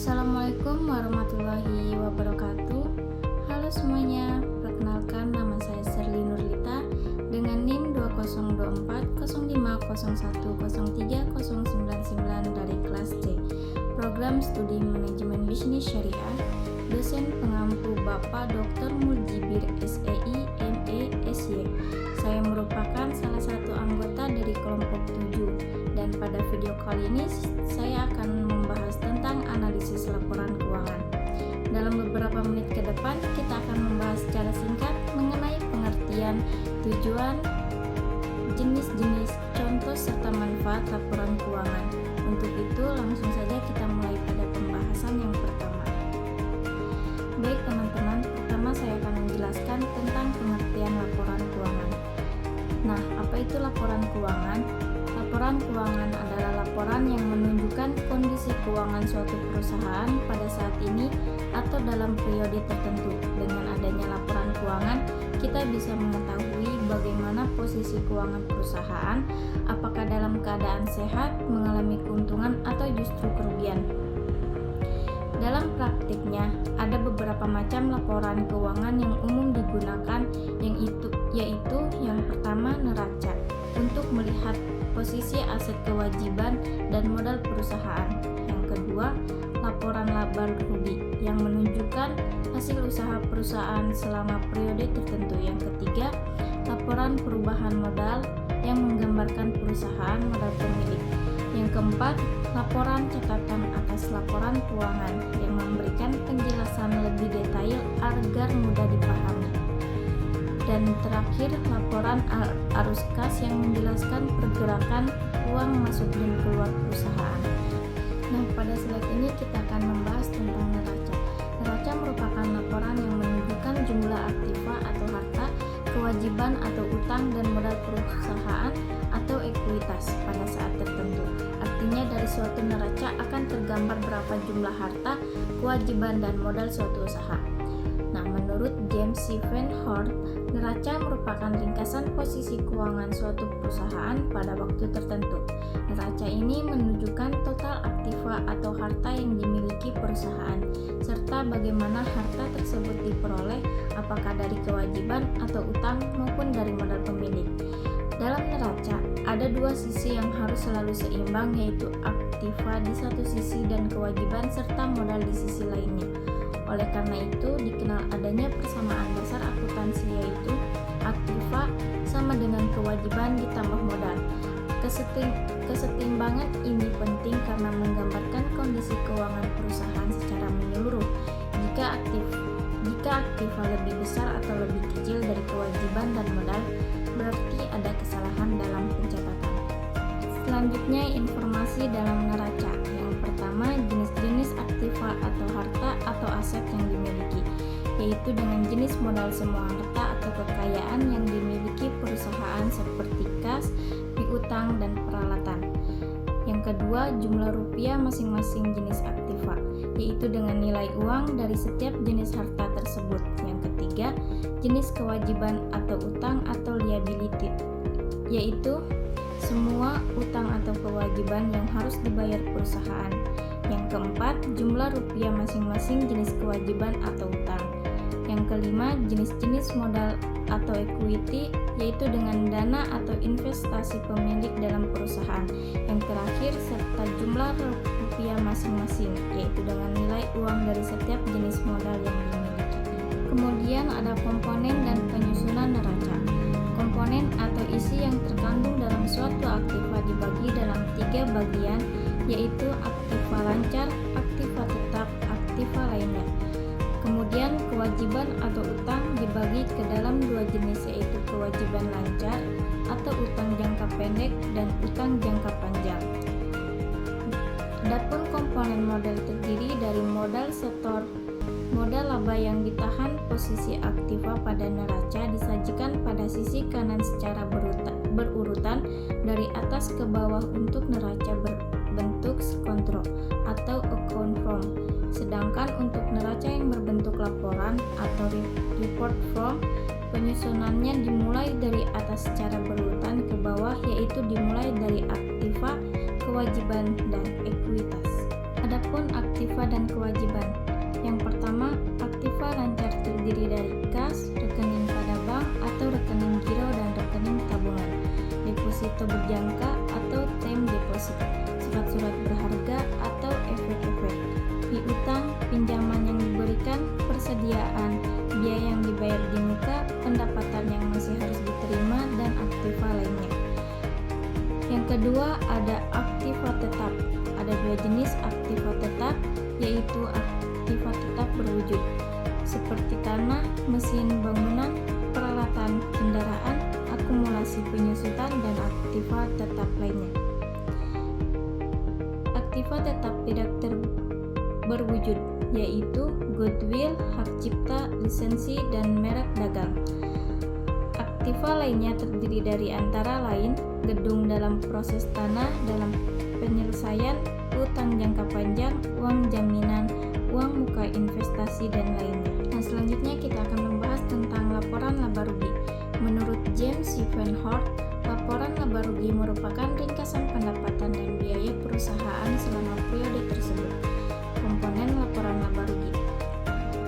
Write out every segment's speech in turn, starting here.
Assalamualaikum warahmatullahi wabarakatuh. Halo semuanya, perkenalkan nama saya Serli Nurlita dengan NIM 20240501030099 dari kelas C, Program Studi Manajemen Bisnis Syariah, dosen pengampu Bapak Dr. Muljibir SEI ME SY. Saya merupakan salah satu anggota dari kelompok 7 dan pada video kali ini saya akan membahas tentang analisis laporan keuangan. Dalam beberapa menit ke depan kita akan membahas secara singkat mengenai pengertian, tujuan, jenis-jenis, contoh serta manfaat laporan keuangan. Untuk itu langsung saja kita mulai pada pembahasan yang pertama. Baik teman-teman, pertama saya akan menjelaskan tentang pengertian laporan keuangan. Nah, apa itu laporan keuangan? Laporan keuangan adalah laporan yang menunjukkan kondisi keuangan suatu perusahaan pada saat ini atau dalam periode tertentu. Dengan adanya laporan keuangan, kita bisa mengetahui bagaimana posisi keuangan perusahaan, apakah dalam keadaan sehat, mengalami keuntungan, atau justru kerugian. Dalam praktiknya, ada beberapa macam laporan keuangan yang umum digunakan, yaitu yang pertama neraca, untuk melihat posisi aset kewajiban dan modal perusahaan. Yang kedua, laporan laba rugi yang menunjukkan hasil usaha perusahaan selama periode tertentu. Yang ketiga, laporan perubahan modal yang menggambarkan perusahaan modal pemilik. Yang keempat, laporan catatan atas laporan keuangan yang memberikan penjelasan lebih detail agar mudah dipahami. Dan terakhir, laporan arus kas yang menjelaskan pergerakan uang masuk dan keluar perusahaan. Nah, pada slide ini kita akan membahas tentang neraca. Neraca merupakan laporan yang menunjukkan jumlah aktiva atau harta, kewajiban atau utang dan modal perusahaan atau ekuitas pada saat tertentu. Artinya dari suatu neraca akan tergambar berapa jumlah harta, kewajiban dan modal suatu usaha. Nah, menurut James C. Van Hort, neraca merupakan ringkasan posisi keuangan suatu perusahaan pada waktu tertentu. Neraca ini menunjukkan total aktiva atau harta yang dimiliki perusahaan, serta bagaimana harta tersebut diperoleh, apakah dari kewajiban atau utang maupun dari modal pemilik. Dalam neraca, ada dua sisi yang harus selalu seimbang, yaitu aktiva di satu sisi dan kewajiban serta modal di sisi lainnya. Oleh karena itu, dikenal adanya persamaan dasar akuntansi, yaitu aktiva sama dengan kewajiban ditambah modal. Kesetimbangan ini penting karena menggambarkan kondisi keuangan perusahaan secara menyeluruh. Jika aktiva lebih besar atau lebih kecil dari kewajiban dan modal, berarti ada kesalahan dalam pencatatan. Selanjutnya, informasi dalam neraca. Yang pertama, jenis-jenis aktiva atau harta atau aset yang dimiliki, yaitu dengan jenis modal semua harta atau kekayaan yang dimiliki perusahaan seperti kas, piutang, dan peralatan. Yang kedua, jumlah rupiah masing-masing jenis aktiva, yaitu dengan nilai uang dari setiap jenis harta tersebut. Yang ketiga, jenis kewajiban atau utang atau liability, yaitu semua utang atau kewajiban yang harus dibayar perusahaan. Yang keempat, jumlah rupiah masing-masing jenis kewajiban atau utang. Yang kelima, jenis-jenis modal atau equity, yaitu dengan dana atau investasi pemilik dalam perusahaan. Yang terakhir, serta jumlah rupiah masing-masing, yaitu dengan nilai uang dari setiap jenis modal yang dimiliki. Kemudian ada komponen dan penyusunan neraca. Komponen atau isi yang terkandung dalam suatu aktiva dibagi dalam 3 bagian, yaitu aktiva lancar, aktiva tetap, aktiva lainnya. Kemudian kewajiban atau utang dibagi ke dalam 2 jenis, yaitu kewajiban lancar atau utang jangka pendek dan utang jangka panjang. Adapun komponen modal terdiri dari modal setor. Modal laba yang ditahan posisi aktiva pada neraca disajikan pada sisi kanan secara berurutan dari atas ke bawah untuk neraca berbentuk kontrol atau account form. Sedangkan untuk neraca yang berbentuk laporan atau report form, penyusunannya dimulai dari atas secara berurutan ke bawah, yaitu dimulai dari aktiva, kewajiban, dan ekuitas. Adapun aktiva dan kewajiban. Yang pertama, aktiva lancar terdiri dari kas, rekening pada bank atau rekening giro dan rekening tabungan, deposito berjangka atau time deposit, surat-surat berharga atau efek-efek, piutang, pinjaman yang diberikan, persediaan, biaya yang dibayar di muka, pendapatan yang masih harus diterima, dan aktiva lainnya. Yang kedua, ada aktiva tetap. Ada dua jenis aktiva tetap, yaitu aktiva tetap berwujud, seperti tanah, mesin bangunan, peralatan kendaraan, akumulasi penyusutan, dan aktiva tetap lainnya. Aktiva tetap tidak berwujud, yaitu goodwill, hak cipta, lisensi, dan merek dagang. Aktiva lainnya terdiri dari antara lain gedung dalam proses tanah dalam penyelesaian, utang jangka panjang, uang jaminan, uang muka investasi, dan lainnya. Nah, selanjutnya kita akan membahas tentang laporan laba rugi. Menurut James Sivenhort, laporan laba rugi merupakan ringkasan pendapatan dan biaya perusahaan selama periode tersebut. Komponen laporan laba rugi.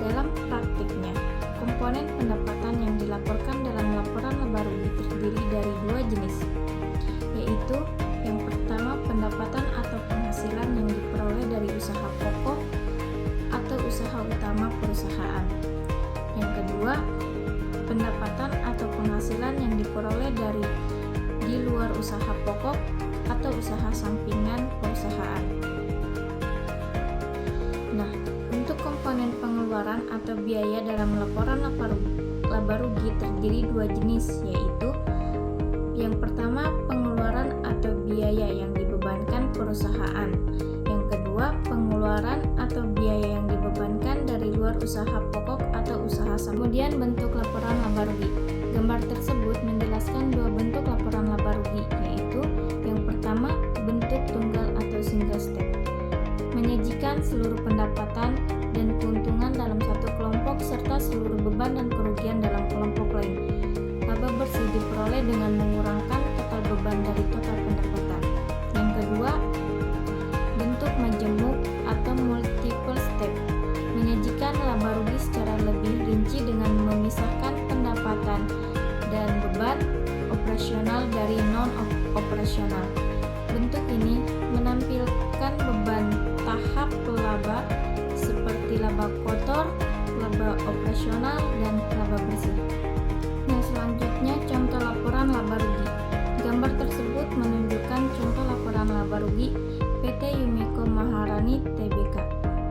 Dalam praktiknya, komponen pendapatan yang dilaporkan dalam laporan laba rugi terdiri dari dua jenis, yaitu yang pertama pendapatan atau penghasilan yang diperoleh dari usaha pokok atau usaha utama perusahaan. Yang kedua, pendapatan atau penghasilan yang diperoleh dari di luar usaha pokok atau usaha sampingan perusahaan. Nah, untuk komponen pengeluaran atau biaya dalam laporan laba rugi terdiri dua jenis, yaitu yang pertama pengeluaran atau biaya yang dibebankan perusahaan. Yang kedua, pengeluaran atau biaya yang dibebankan dari luar usaha pokok atau usaha sampingan. Kemudian bentuk laporan laba rugi. Gambar tersebut menjelaskan dua bentuk laporan laba rugi, yaitu yang pertama bentuk tunggal atau single step, menyajikan seluruh pendapatan dan keuntungan dalam satu kelompok serta seluruh beban dan kerugian dalam kelompok lain. Laba bersih diperoleh dengan mengurangkan total beban dari total pendapatan. Yang kedua, bentuk majemuk atau multiple step, menyajikan laba rugi secara lebih rinci dengan memisahkan pendapatan dan beban operasional dari non-operasional. Bentuk ini menampilkan beban tahap laba seperti laba kotor, laba operasional, dan laba bersih. Nah, selanjutnya contoh laporan laba rugi. Gambar tersebut menunjukkan contoh laporan laba rugi PT Yumiko Maharani Tbk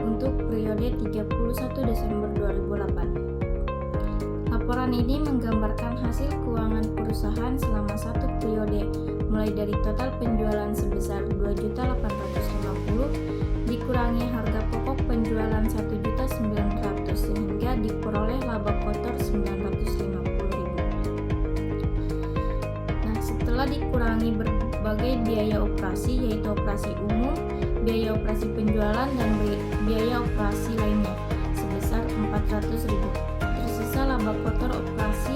untuk periode 31 Desember 2008. Laporan ini menggambarkan hasil keuangan perusahaan selama satu periode, mulai dari total penjualan sebesar 2.850 dikurangi harga pokok penjualan 1.900 sehingga diperoleh laba kotor 950.000. Nah, setelah dikurangi berbagai biaya operasi, yaitu operasi umum, biaya operasi penjualan, dan biaya operasi lainnya sebesar 400.000, tersisa laba kotor operasi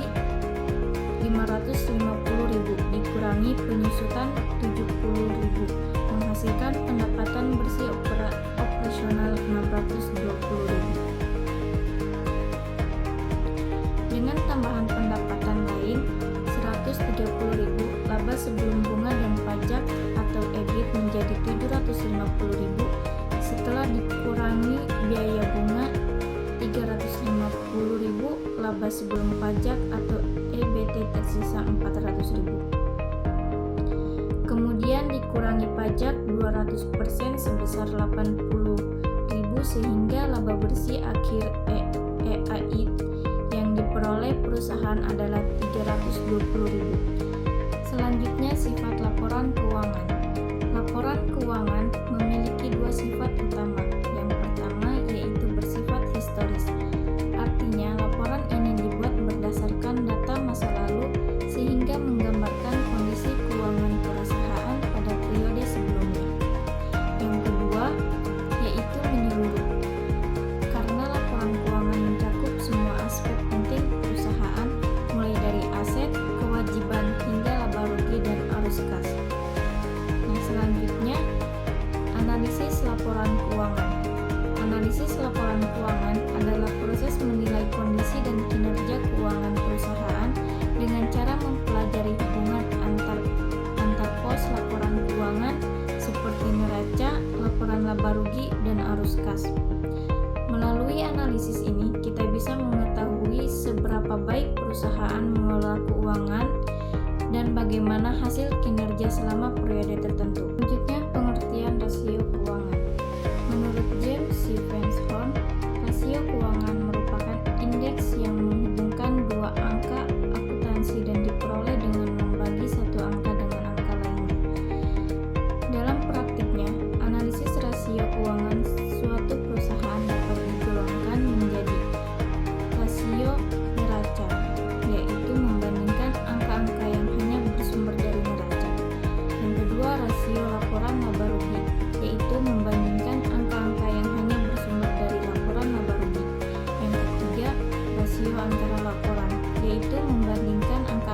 550.000 dikurangi penyusutan 70.000, menghasilkan pendapatan bersih operasional 620.000. Dengan tambahan pendapatan lain 130.000, laba sebelum bunga dan pajak atau EBIT menjadi 750.000 setelah dikurangi biaya bunga 350.000, laba sebelum pajak atau EBT tersisa 400.000. Kemudian dikurangi pajak 200% sebesar 80.000 sehingga laba bersih akhir EAI yang diperoleh perusahaan adalah 320.000. Selanjutnya sifat laporan keuangan. Laporan keuangan memiliki dua sifat utama. Yang pertama yaitu bersifat historis. Artinya laporan ini dibuat berdasarkan data masa lalu sehingga menggambarkan kondisi keuangan perusahaan pada periode sebelumnya. Yang kedua yaitu menyeluruh. Karena laporan keuangan mencakup semua aspek penting perusahaan mulai dari aset, kewajiban hingga laba rugi dan arus kas. Nah, selanjutnya Analisis laporan keuangan adalah proses menilai kondisi dan kinerja keuangan perusahaan dengan cara mempelajari hubungan antar pos laporan keuangan seperti neraca, laporan laba rugi, dan arus kas. Melalui analisis ini, kita bisa mengetahui seberapa baik perusahaan mengelola keuangan dan bagaimana hasil kinerja selama periode tertentu. Selanjutnya, pengertian rasio keuangan. Menurut James C. Vanshorn, rasio keuangan merupakan indeks yang menghubungkan dua angka akuntansi dan diperoleh dengan membagi satu angka dengan angka lainnya. Dalam praktiknya, analisis rasio keuangan suatu perusahaan dapat digolongkan menjadi rasio neraca, yaitu membandingkan angka-angka yang hanya bersumber dari neraca. Yang kedua, rasio laporan laba rugi, yaitu membandingkan angka-angka yang hanya bersumber dari laporan laba rugi. Yang ketiga, rasio antara laporan, yaitu membandingkan angka